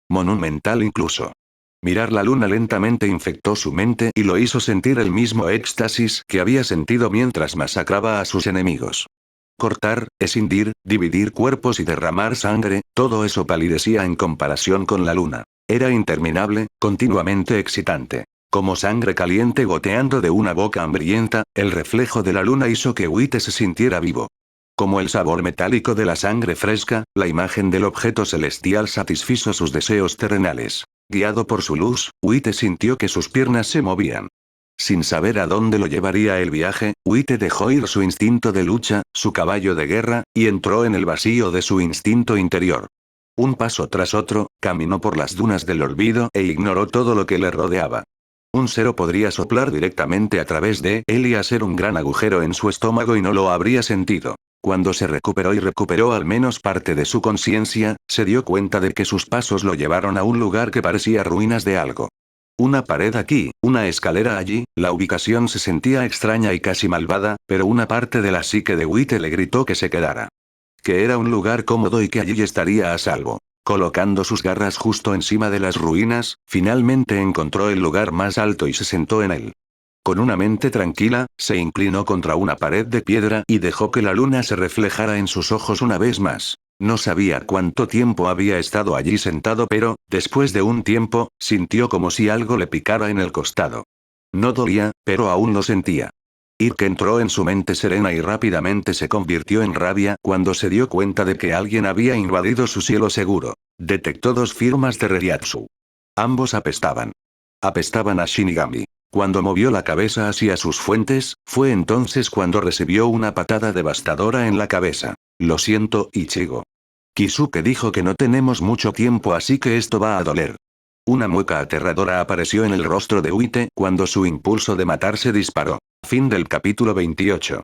Speaker 1: Monumental incluso. Mirar la luna lentamente infectó su mente y lo hizo sentir el mismo éxtasis que había sentido mientras masacraba a sus enemigos. Cortar, escindir, dividir cuerpos y derramar sangre, todo eso palidecía en comparación con la luna. Era interminable, continuamente excitante. Como sangre caliente goteando de una boca hambrienta, el reflejo de la luna hizo que Uite se sintiera vivo. Como el sabor metálico de la sangre fresca, la imagen del objeto celestial satisfizo sus deseos terrenales. Guiado por su luz, Uite sintió que sus piernas se movían. Sin saber a dónde lo llevaría el viaje, Uite dejó ir su instinto de lucha, su caballo de guerra, y entró en el vacío de su instinto interior. Un paso tras otro, caminó por las dunas del olvido e ignoró todo lo que le rodeaba. Un cero podría soplar directamente a través de él y hacer un gran agujero en su estómago y no lo habría sentido. Cuando se recuperó y recuperó al menos parte de su conciencia, se dio cuenta de que sus pasos lo llevaron a un lugar que parecía ruinas de algo. Una pared aquí, una escalera allí, la ubicación se sentía extraña y casi malvada, pero una parte de la psique de Uite le gritó que se quedara. Que era un lugar cómodo y que allí estaría a salvo. Colocando sus garras justo encima de las ruinas, finalmente encontró el lugar más alto y se sentó en él. Con una mente tranquila, se inclinó contra una pared de piedra y dejó que la luna se reflejara en sus ojos una vez más. No sabía cuánto tiempo había estado allí sentado, pero, después de un tiempo, sintió como si algo le picara en el costado. No dolía, pero aún lo sentía. Que entró en su mente serena y rápidamente se convirtió en rabia cuando se dio cuenta de que alguien había invadido su cielo seguro. Detectó dos firmas de Reiatsu. Ambos apestaban. Apestaban a Shinigami. Cuando movió la cabeza hacia sus fuentes, fue entonces cuando recibió una patada devastadora en la cabeza. Lo siento, Ichigo. Kisuke dijo que no tenemos mucho tiempo, así que esto va a doler. Una mueca aterradora apareció en el rostro de Uite cuando su impulso de matar se disparó. Fin del capítulo 28.